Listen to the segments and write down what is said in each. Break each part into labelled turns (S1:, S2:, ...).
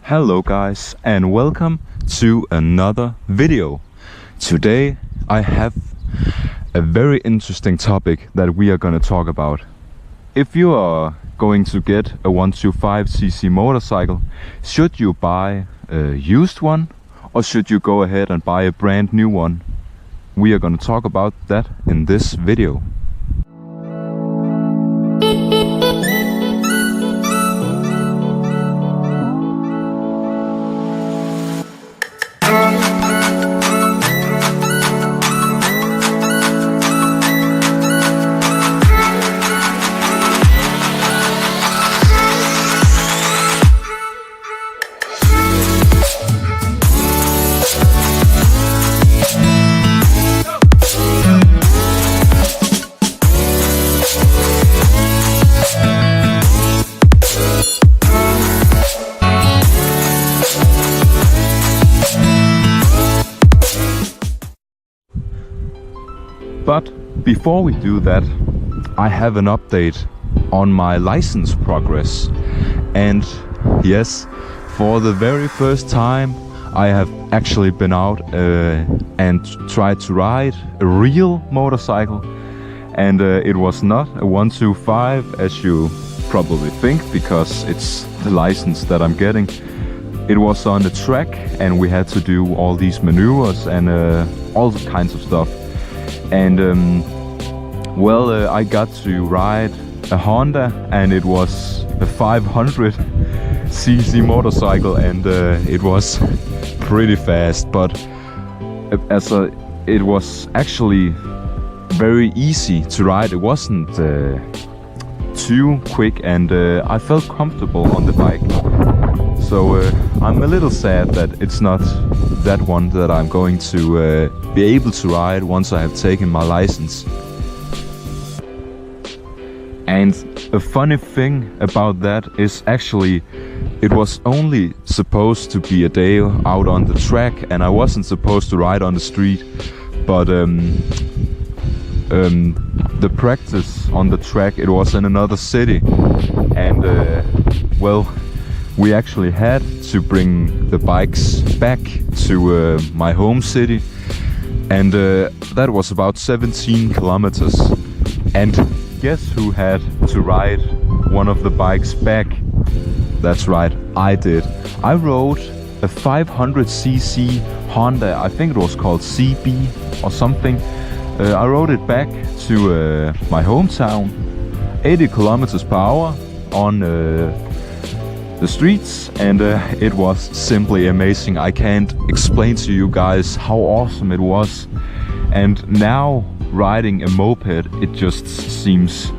S1: Hello guys and welcome to another video. Today I have a very interesting topic that we are going to talk about. If you are going to get a 125cc motorcycle, should you buy a used one or should you go ahead and buy a brand new one? We are going to talk about that in this video. But before we do that, I have an update on my license progress. And yes, for the very first time I have actually been out and tried to ride a real motorcycle. And it was not a 125 as you probably think, because it's the license that I'm getting. It was on the track and we had to do all these maneuvers and all kinds of stuff. And I got to ride a Honda, and it was a 500cc motorcycle, and it was pretty fast. But it was actually very easy to ride. It wasn't too quick, and I felt comfortable on the bike. So I'm a little sad that it's not that one that I'm going to be able to ride once I have taken my license. And a funny thing about that is actually it was only supposed to be a day out on the track, and I wasn't supposed to ride on the street. But the practice on the track, it was in another city, and we actually had to bring the bikes back to my home city, and that was about 17 kilometers. And guess who had to ride one of the bikes back? That's right, I did. I rode a 500cc Honda, I think it was called CB or something. I rode it back to my hometown, 80 kilometers per hour on the streets, and it was simply amazing. I can't explain to you guys how awesome it was. And now riding a moped, it just seems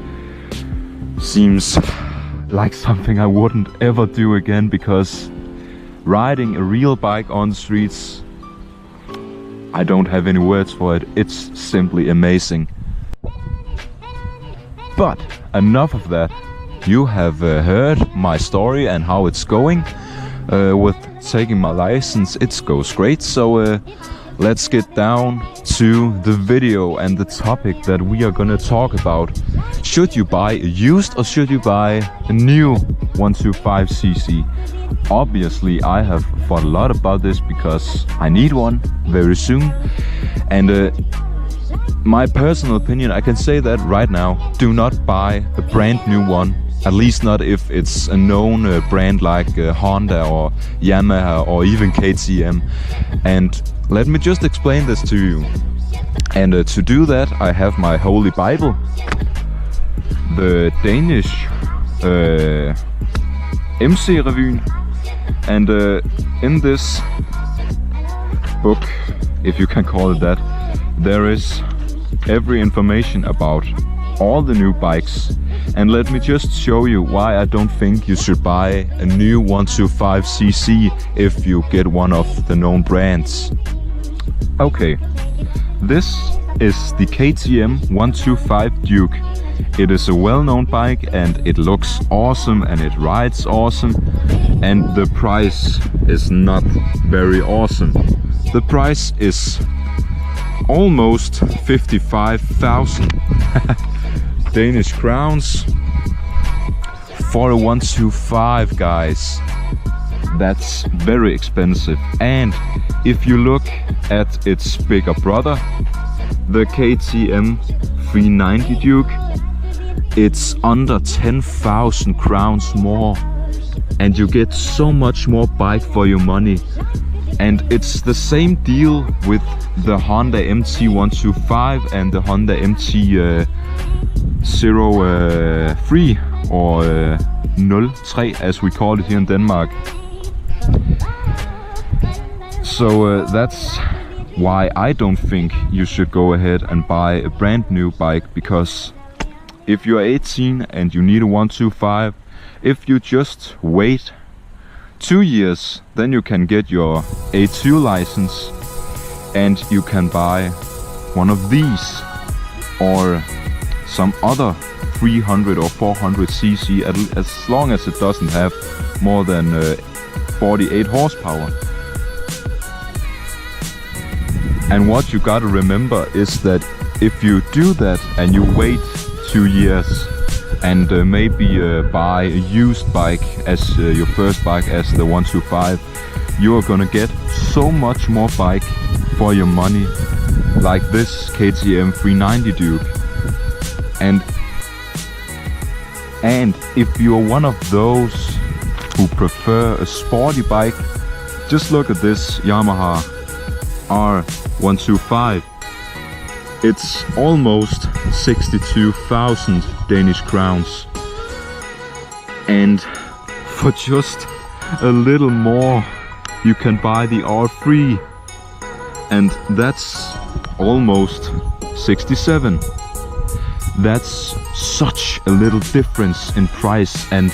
S1: like something I wouldn't ever do again, because riding a real bike on the streets, I don't have any words for it. It's simply amazing. But enough of that. You have heard my story and how it's going with taking my license. It goes great. So let's get down to the video and the topic that we are gonna talk about. Should you buy a used or should you buy a new 125cc? Obviously I have thought a lot about this because I need one very soon. And my personal opinion, I can say that right now, do not buy a brand new one. At least not if it's a known brand like Honda or Yamaha or even KTM. And let me just explain this to you. And to do that, I have my holy Bible, the Danish MC-revyen. And in this book, if you can call it that, there is every information about all the new bikes. And let me just show you why I don't think you should buy a new 125cc if you get one of the known brands. Okay, this is the KTM 125 Duke. It is a well-known bike and it looks awesome and it rides awesome, and the price is not very awesome. The price is almost 55,000 Danish crowns for a 125, guys. that's very expensive. And if you look at its bigger brother, the KTM 390 Duke, it's under 10,000 crowns more, and you get so much more bike for your money. And it's the same deal with the Honda MT125 and the Honda MT03 or 03 as we call it here in Denmark. So that's why I don't think you should go ahead and buy a brand new bike, because if you're 18 and you need a 125, if you just wait 2 years, then you can get your A2 license and you can buy one of these or some other 300 or 400 cc, as long as it doesn't have more than 48 horsepower. And what you gotta remember is that if you do that and you wait 2 years and maybe buy a used bike as your first bike as the 125, you are gonna get so much more bike for your money, like this KTM 390 Duke. And if you're one of those who prefer a sporty bike, just look at this Yamaha R125. It's almost 62,000 Danish crowns. And for just a little more, you can buy the R3. And that's almost 67. That's such a little difference in price, and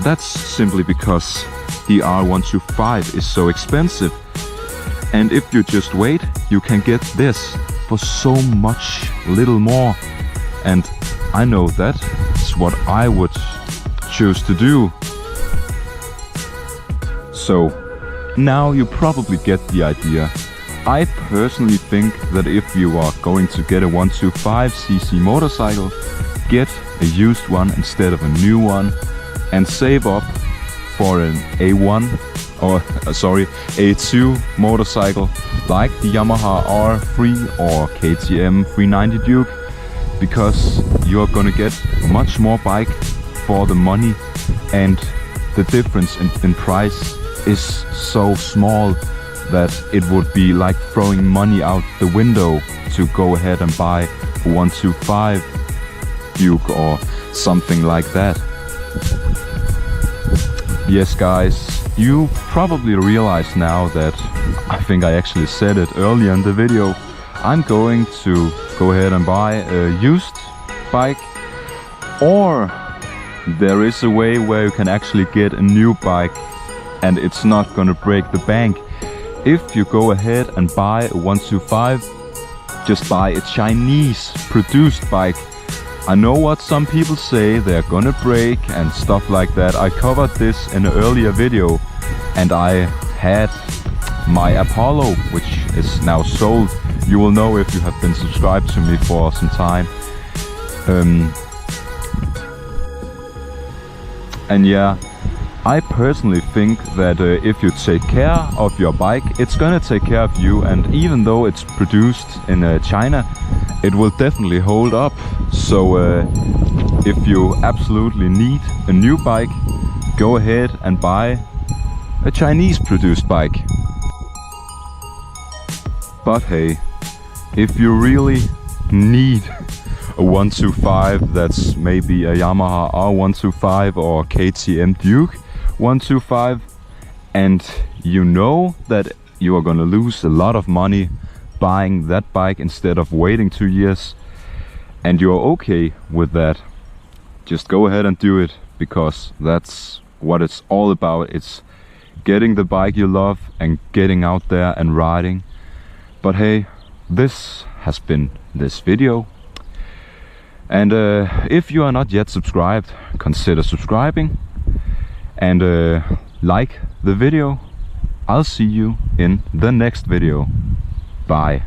S1: that's simply because the R125 is so expensive. And if you just wait, you can get this for so much little more. And I know that's what I would choose to do. So now you probably get the idea. I personally think that if you are going to get a 125cc motorcycle, get a used one instead of a new one, and save up for an A2 motorcycle like the Yamaha R3 or KTM 390 Duke, because you're gonna get much more bike for the money, and the difference in price is so small that it would be like throwing money out the window to go ahead and buy a 125 Duke or something like that. Yes guys, you probably realize now that I think I actually said it earlier in the video. I'm going to go ahead and buy a used bike, or there is a way where you can actually get a new bike and it's not gonna break the bank. If you go ahead and buy a 125, just buy a Chinese produced bike. I know what some people say, they're gonna break and stuff like that. I covered this in an earlier video, and I had my Apollo, which is now sold. You will know if you have been subscribed to me for some time. And yeah, I personally think that if you take care of your bike, it's gonna take care of you. And even though it's produced in China, it will definitely hold up. So if you absolutely need a new bike, go ahead and buy a Chinese produced bike. But hey, if you really need a 125 that's maybe a Yamaha R125 or KTM Duke 125, and you know that you are gonna lose a lot of money buying that bike instead of waiting 2 years, and you're okay with that, just go ahead and do it, because that's what it's all about. It's getting the bike you love and getting out there and riding. But hey, this has been this video, and if you are not yet subscribed, consider subscribing and like the video. I'll see you in the next video. Bye.